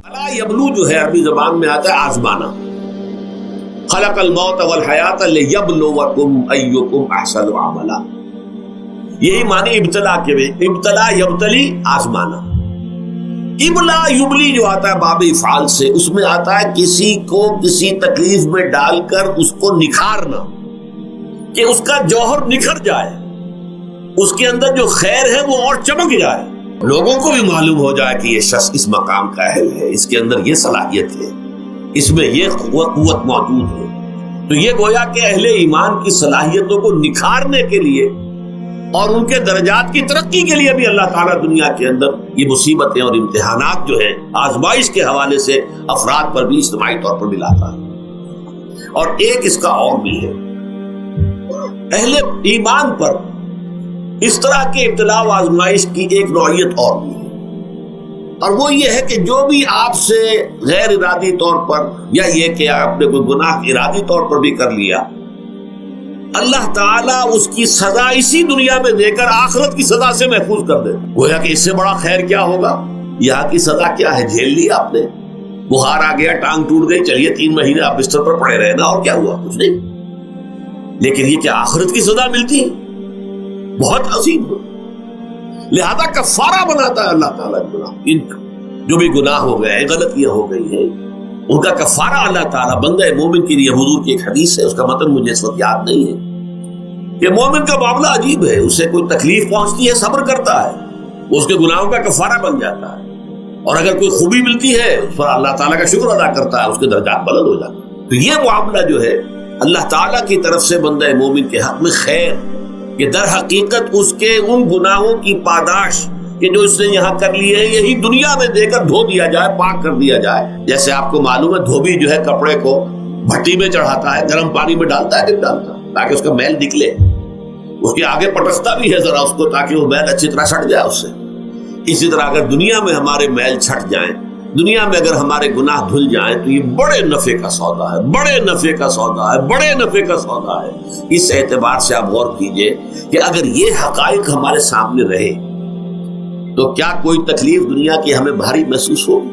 الا یبلو جو ہے عربی زبان میں آتا ہے آزمانا. خلق الموت والحیات لیبلوکم ایکم احسن عملا. یہی معنی ابتلا کے بھی. ابتلا یبتلی آزمانا. ابلا یبلی جو آتا ہے باب افعال سے، اس میں آتا ہے کسی کو کسی تکلیف میں ڈال کر اس کو نکھارنا، کہ اس کا جوہر نکھر جائے، اس کے اندر جو خیر ہے وہ اور چمک جائے، لوگوں کو بھی معلوم ہو جائے کہ یہ شخص اس مقام کا اہل ہے، اس کے اندر یہ صلاحیت ہے، اس میں یہ قوت موجود ہے. تو یہ گویا کہ اہل ایمان کی صلاحیتوں کو نکھارنے کے لیے اور ان کے درجات کی ترقی کے لیے بھی اللہ تعالیٰ دنیا کے اندر یہ مصیبتیں اور امتحانات جو ہیں آزمائش کے حوالے سے افراد پر بھی اجتماعی طور پر بھی لاتا ہے. اور ایک اس کا اور بھی ہے، اہل ایمان پر اس طرح کے ابتلاء و آزمائش کی ایک نوعیت اور بھی ہے، اور وہ یہ ہے کہ جو بھی آپ سے غیر ارادی طور پر یا یہ کہ آپ نے کوئی گناہ ارادی طور پر بھی کر لیا، اللہ تعالیٰ اس کی سزا اسی دنیا میں دے کر آخرت کی سزا سے محفوظ کر دے. گویا کہ اس سے بڑا خیر کیا ہوگا؟ یہاں کی سزا کیا ہے؟ جھیل لی آپ نے، بخار آ گیا، ٹانگ ٹوٹ گئی، چلیے 3 مہینے آپ بستر پر پڑے رہے نا، اور کیا ہوا؟ کچھ نہیں. لیکن یہ کہ آخرت کی سزا ملتی بہت عظیم ہو. لہذا کفارہ بناتا ہے اللہ تعالیٰ گناہ، جو بھی گناہ ہو گئے ہیں، غلطیاں ہو گئی ہیں، ان کا کفارہ اللہ تعالیٰ بندہ مومن کے لیے. حضور کی ایک حدیث ہے، اس کا متن مجھے اس وقت یاد نہیں ہے، کہ مومن کا معاملہ عجیب ہے. اسے کوئی تکلیف پہنچتی ہے، صبر کرتا ہے، اس کے گناہوں کا کفارہ بن جاتا ہے، اور اگر کوئی خوبی ملتی ہے اس پر اللہ تعالیٰ کا شکر ادا کرتا ہے، اس کے درجات بلند ہو جاتے ہیں. تو یہ معاملہ جو ہے اللہ تعالیٰ کی طرف سے بندہ مومن کے حق میں خیر، کہ در حقیقت اس کے ان گناہوں کی پاداش کہ جو اس نے یہاں کر لیے ہیں، یہی دنیا میں دے کر دھو دیا جائے، پاک کر دیا جائے. جیسے آپ کو معلوم ہے دھوبی جو ہے کپڑے کو بھٹی میں چڑھاتا ہے، گرم پانی میں ڈالتا ہے کہ ڈالتا ہے تاکہ اس کا میل نکلے، اس کے آگے پٹکتا بھی ہے ذرا اس کو تاکہ وہ میل اچھی طرح چھٹ جائے اس سے. اسی طرح اگر دنیا میں ہمارے میل چھٹ جائیں، دنیا میں اگر ہمارے گناہ دھل جائیں، تو یہ بڑے نفع کا سودا ہے، بڑے نفع کا سودا ہے، بڑے نفع کا سودا ہے. اس اعتبار سے آپ غور کیجئے کہ اگر یہ حقائق ہمارے سامنے رہے تو کیا کوئی تکلیف دنیا کی ہمیں بھاری محسوس ہوگی؟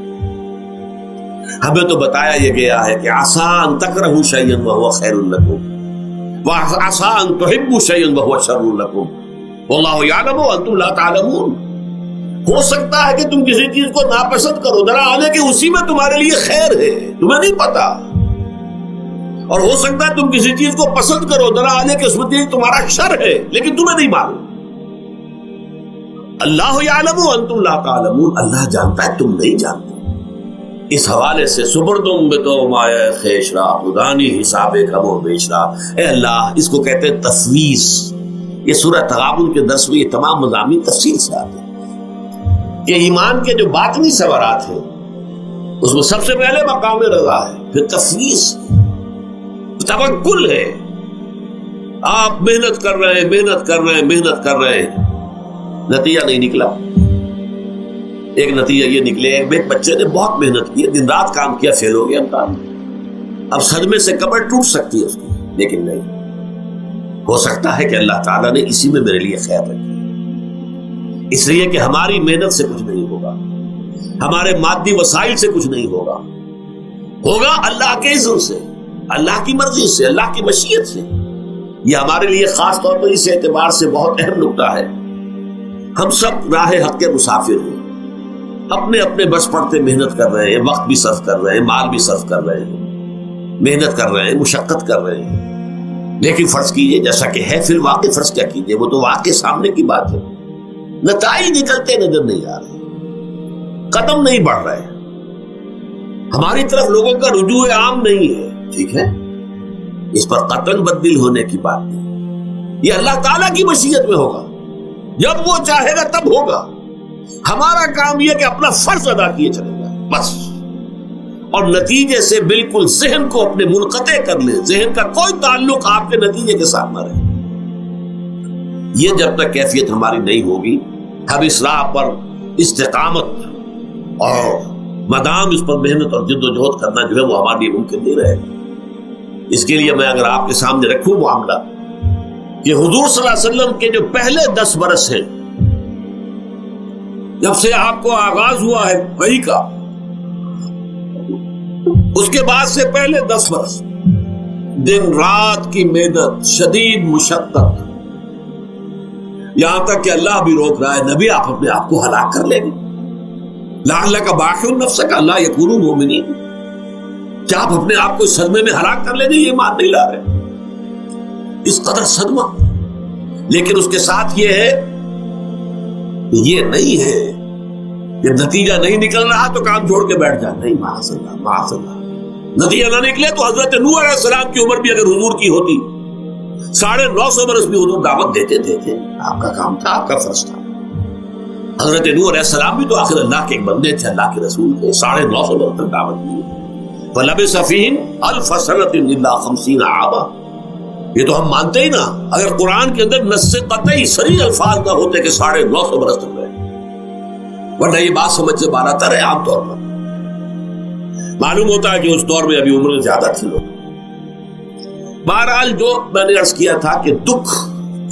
ہمیں تو بتایا یہ گیا ہے کہ عسیٰ ان تکرہوا شیئا وہو خیر لکم وعسیٰ ان تحبوا شیئا وہو شر لکم واللہ یعلم وانتم لا تعلمون. ہو سکتا ہے کہ تم کسی چیز کو ناپسند کرو، ذرا آنے کہ اسی میں تمہارے لیے خیر ہے، تمہیں نہیں پتا، اور ہو سکتا ہے تم کسی چیز کو پسند کرو، ذرا آنے کہ اس میں تمہارا شر ہے، لیکن تمہیں نہیں معلوم. اللہ یعلم وانتم لا تعلمون، اللہ جانتا ہے تم نہیں جانتے. اس حوالے سے سبردم بتو مایا خیشرا خدانی حساب کم و بیشرا. اے اللہ، اس کو کہتے ہیں تفویض. یہ سورہ تغابن کے درس میں یہ تمام مضامین تفصیل سے آتے ہیں کہ ایمان کے جو باطنی ثمرات ہیں اس میں سب سے پہلے مقام رضا ہے، پھر تفویض، توکل ہے. آپ محنت کر رہے ہیں، محنت کر رہے ہیں، محنت کر رہے ہیں، نتیجہ نہیں نکلا. ایک نتیجہ یہ نکلے، ایک بچے نے بہت محنت کی، دن رات کام کیا، فیل ہو گیا امتحان میں. اب صدمے سے کمر ٹوٹ سکتی ہے اس کی، لیکن نہیں، ہو سکتا ہے کہ اللہ تعالیٰ نے اسی میں میرے لیے خیر رکھی، اس لیے کہ ہماری محنت سے کچھ نہیں ہوگا، ہمارے مادی وسائل سے کچھ نہیں ہوگا، ہوگا اللہ کے اذن سے، اللہ کی مرضی سے، اللہ کی مشیت سے. یہ ہمارے لیے خاص طور پر اس اعتبار سے بہت اہم نکتہ ہے. ہم سب راہ حق کے مسافر ہیں، اپنے اپنے بس پڑتے محنت کر رہے ہیں، وقت بھی صرف کر رہے ہیں، مال بھی صرف کر رہے ہیں، محنت کر رہے ہیں، مشقت کر رہے ہیں. لیکن فرض کیجئے جیسا کہ ہے، پھر واقع فرض کیا کیجئے، وہ تو واقع سامنے کی بات ہے، نتائج نکلتے نظر نہیں آ رہے، قدم نہیں بڑھ رہے، ہماری طرف لوگوں کا رجوع عام نہیں ہے. ٹھیک ہے، اس پر قطعاً بدل ہونے کی بات نہیں، یہ اللہ تعالیٰ کی مشیت میں ہوگا، جب وہ چاہے گا تب ہوگا. ہمارا کام یہ کہ اپنا فرض ادا کیے چلے جائیں بس، اور نتیجے سے بالکل ذہن کو اپنے منقطع کر لیں، ذہن کا کوئی تعلق آپ کے نتیجے کے ساتھ نہ رہے. یہ جب تک کیفیت ہماری نہیں ہوگی، ہم اس راہ پر استقامت اور مدام اس پر محنت اور جد و جہد کرنا جو ہے وہ ہمارے لیے ممکن نہیں رہے گا. اس کے لیے میں اگر آپ کے سامنے رکھوں معاملہ کہ حضور صلی اللہ علیہ وسلم کے جو پہلے 10 برس ہیں، جب سے آپ کو آغاز ہوا ہے وحی کا، اس کے بعد سے پہلے 10 برس دن رات کی محنت، شدید مشقت، یہاں تک کہ اللہ بھی روک رہا ہے نبی آپ اپنے آپ کو ہلاک کر لیں گے، لعلک باخع نفسک الا یکونوا مؤمنین، کیا آپ اپنے آپ کو اس صدمے میں ہلاک کر لیں گے؟ یہ مان نہیں لا رہے، اس قدر صدمہ۔ لیکن اس کے ساتھ یہ ہے، یہ نہیں ہے کہ نتیجہ نہیں نکل رہا تو کام چھوڑ کے بیٹھ جائے، نہیں، معاذ اللہ معاذ اللہ، نتیجہ نہ نکلے تو حضرت نوح علیہ السلام کی عمر بھی اگر حضور کی ہوتی 950 برس بھی حضور دعوت دیتے تھے، آپ کا کام تھا، آپ کا فرض تھا۔ حضرت نوح علیہ السلام بھی تو آخر اللہ کے ایک بندے تھے، اللہ کے رسول تھے، 950 برس تک دعوت دی۔ فَلَبِثَ فِيهِمْ أَلْفَ سَنَةٍ إِلَّا 50 عَامًا، یہ تو ہم مانتے ہی نا، اگر قرآن کے اندر نص قطعی صریح الفاظ نہ ہوتے کہ 950 برس تک رہے، ورنہ یہ بات سمجھ سے باہر آتا رہے۔ عام طور پر معلوم ہوتا ہے کہ اس دور میں ابھی عمر زیادہ تھی لوگ۔ بہرحال جو میں نے عرض کیا تھا کہ دکھ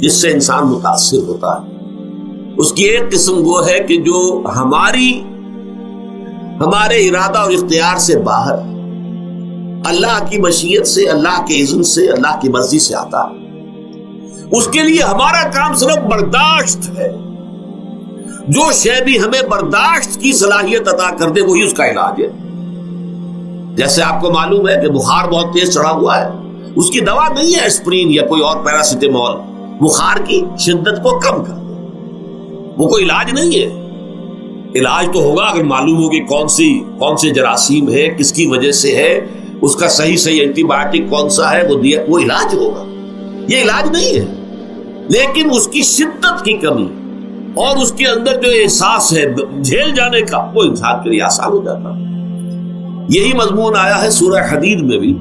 جس سے انسان متاثر ہوتا ہے، اس کی ایک قسم وہ ہے کہ جو ہمارے ارادہ اور اختیار سے باہر، اللہ کی مشیت سے، اللہ کے اذن سے، اللہ کی مرضی سے آتا ہے۔ اس کے لیے ہمارا کام صرف برداشت ہے۔ جو شے بھی ہمیں برداشت کی صلاحیت عطا کر دے وہی اس کا علاج ہے۔ جیسے آپ کو معلوم ہے کہ بخار بہت تیز چڑھا ہوا ہے، اس کی دوا نہیں ہے اسپرین یا کوئی اور پیراسیٹامول، بخار کی شدت کو کم کر دے، وہ کوئی علاج نہیں ہے۔ علاج تو ہوگا اگر معلوم ہو کہ کون سے جراثیم ہے، کس کی وجہ سے ہے، اس کا صحیح اینٹی بایوٹک کون سا ہے، وہ علاج ہوگا۔ یہ علاج نہیں ہے، لیکن اس کی شدت کی کمی اور اس کے اندر جو احساس ہے جھیل جانے کا، وہ انسان کے لیے آسان ہو جاتا۔ یہی مضمون آیا ہے سورہ حدید میں بھی،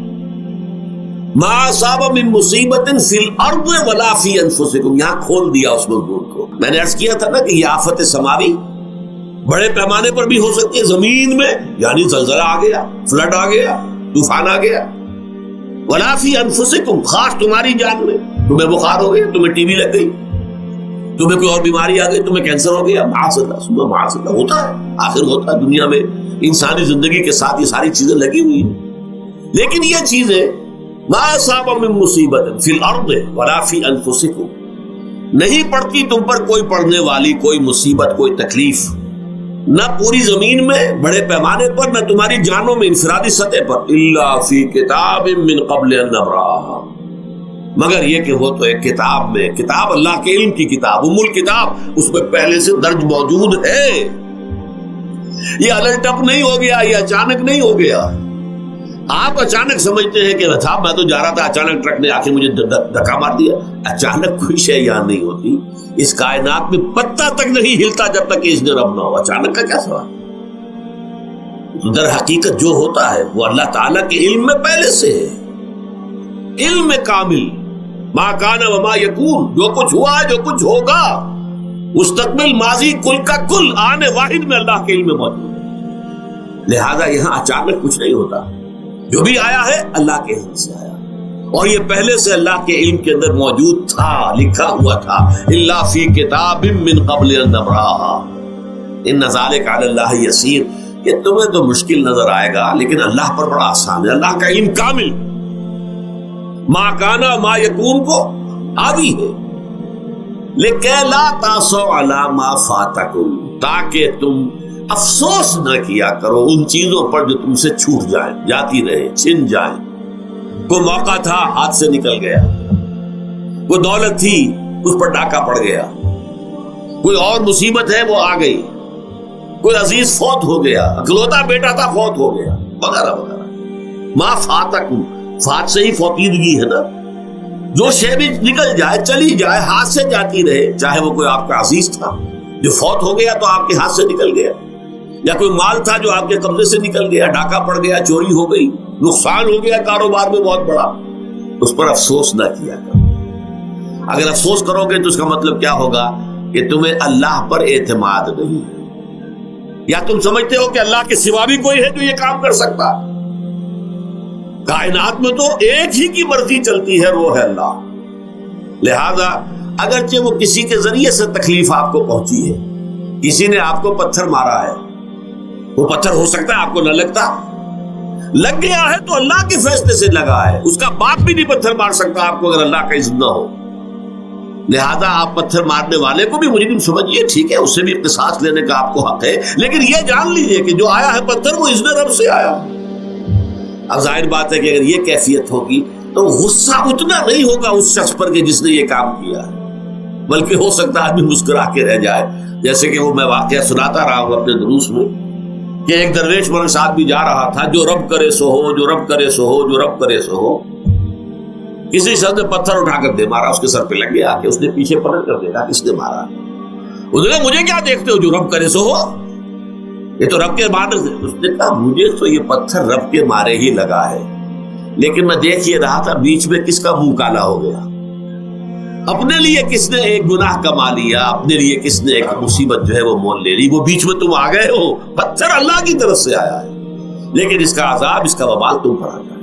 ما اصاب من مصیبت فی الارض ولا فی انفسکم، یہاں کھول دیا اس مضمون کو۔ میں نے عرض کیا تھا نا کہ یہ آفت سماوی بڑے پیمانے پر بھی ہو سکتی ہے، زمین میں یعنی زلزلہ آ گیا، فلڈ آ گیا، طوفان آ گیا، ولا فی انفسکم، خاص تمہاری جان میں، تمہیں بخار ہو گیا، تمہیں ٹی بی لگ گئی، تمہیں کوئی اور بیماری آ گئی، تمہیں کینسر ہو گیا، معاذ اللہ ہوتا ہے، آخر ہوتا ہے، دنیا میں انسانی زندگی کے ساتھ یہ ساری چیزیں لگی ہوئی ہیں۔ لیکن یہ چیزیں ما اصاب من مصیبت فی الارض ولا فی انفسکم، نہیں پڑتی تم پر کوئی پڑنے والی کوئی مصیبت، کوئی تکلیف، نہ پوری زمین میں بڑے پیمانے پر، نہ تمہاری جانوں میں انفرادی سطح پر، الا فی کتاب من قبل ان نبرأھا، مگر یہ کہ وہ تو ایک کتاب میں، کتاب اللہ کے علم کی کتاب، ام الکتاب، اس میں پہلے سے درج موجود ہے۔ یہ الٹ اپ نہیں ہو گیا، یہ اچانک نہیں ہو گیا۔ آپ اچانک سمجھتے ہیں کہ صاحب میں تو جا رہا تھا، اچانک ٹرک نے آ کے مجھے دھکا مار دیا۔ اچانک کوئی شے یہاں نہیں ہوتی، اس کائنات میں پتہ تک نہیں ہلتا جب تک کہ اس نے رب نہ ہو۔ اچانک کا کیا سوال؟ در حقیقت جو ہوتا ہے وہ اللہ تعالیٰ کے علم میں پہلے سے ہے، علم کامل، ما کان وما یکون، جو کچھ ہوا ہے، جو کچھ ہوگا، مستقبل، ماضی، کل کا کل، آنے واحد میں اللہ کے علم میں موجود ہے۔ لہذا یہاں اچانک کچھ نہیں ہوتا، جو بھی آیا ہے اللہ کے علم سے آیا، اور یہ پہلے سے اللہ کے علم کے اندر موجود تھا، لکھا ہوا تھا، الا فی کتاب من قبل ان نبرأھا ان ذلک علی اللہ یسیر۔ یہ تمہیں تو مشکل نظر آئے گا لیکن اللہ پر بڑا آسان ہے، اللہ کا علم کامل، ما کانا ما یکون کو آگی ہے۔ لِكَيْ لَا تَأْسَوْا عَلَىٰ مَا فَاتَكُمْ، تاکہ تم افسوس نہ کیا کرو ان چیزوں پر جو تم سے چھوٹ جائیں، جاتی رہے، چھن جائیں۔ کوئی موقع تھا ہاتھ سے نکل گیا، کوئی دولت تھی اس پر ڈاکہ پڑ گیا، کوئی اور مصیبت ہے وہ آ گئی، کوئی عزیز فوت ہو گیا، اکلوتا بیٹا تھا فوت ہو گیا، وغیرہ وغیرہ۔ ما فاتکم، فات سے ہی فوتیدگی ہے نا، جو شے بھی نکل جائے، چلی جائے، ہاتھ سے جاتی رہے، چاہے وہ کوئی آپ کا عزیز تھا جو فوت ہو گیا تو آپ کے ہاتھ سے نکل گیا، یا کوئی مال تھا جو آپ کے قبضے سے نکل گیا، ڈاکہ پڑ گیا، چوری ہو گئی، نقصان ہو گیا کاروبار میں بہت بڑا، اس پر افسوس نہ کیا کرو۔ اگر افسوس کرو گے تو اس کا مطلب کیا ہوگا کہ تمہیں اللہ پر اعتماد نہیں ہے، یا تم سمجھتے ہو کہ اللہ کے سوا بھی کوئی ہے جو یہ کام کر سکتا۔ کائنات میں تو ایک ہی کی مرضی چلتی ہے، وہ ہے اللہ۔ لہذا اگرچہ وہ کسی کے ذریعے سے تکلیف آپ کو پہنچی ہے، کسی نے آپ کو پتھر مارا ہے، وہ پتھر ہو سکتا ہے آپ کو نہ لگتا، لگ گیا ہے تو اللہ کے فیصلے سے لگا ہے، اس کا باپ بھی نہیں پتھر مار سکتا آپ کو اگر اللہ کا اذن نہ ہو. لہذا آپ پتھر مارنے والے کو بھی مجرم سمجھیے، ٹھیک ہے، اس سے بھی قصاص لینے کا آپ کو حق ہے، لیکن یہ جان لیجئے کہ جو آیا ہے پتھر وہ اذن رب سے آیا. اب ظاہر بات ہے کہ اگر یہ کیفیت ہوگی تو غصہ اتنا نہیں ہوگا اس شخص پر کہ جس نے یہ کام کیا ہے، بلکہ ہو سکتا ہے آدمی مسکرا کے رہ جائے. جیسے کہ وہ میں واقعہ سناتا رہا ہوں اپنے دروس میں کہ ایک درویش ملک صاحب بھی جا رہا تھا، جو رب کرے سو ہو، جو رب کرے سو ہو، جو رب کرے سو ہو. کسی شخص نے پتھر اٹھا کر دے مارا، اس کے سر پہ لگ گیا کہ اس نے پیچھے پلٹ کر دیکھا کس نے مارا. اس نے کہا مجھے کیا دیکھتے ہو، جو رب کرے سو ہو، یہ تو رب کے مارے سے. اس نے کہا مجھے تو یہ پتھر رب کے مارے ہی لگا ہے، لیکن میں دیکھ یہ رہا تھا بیچ میں کس کا منہ کالا ہو گیا، اپنے لیے کس نے ایک گناہ کما لیا، اپنے لیے کس نے ایک مصیبت جو ہے وہ مول لے لی، وہ بیچ میں تم آ گئے ہو. پتھر اللہ کی طرف سے آیا ہے، لیکن اس کا عذاب، اس کا وبال تم پر آ گیا.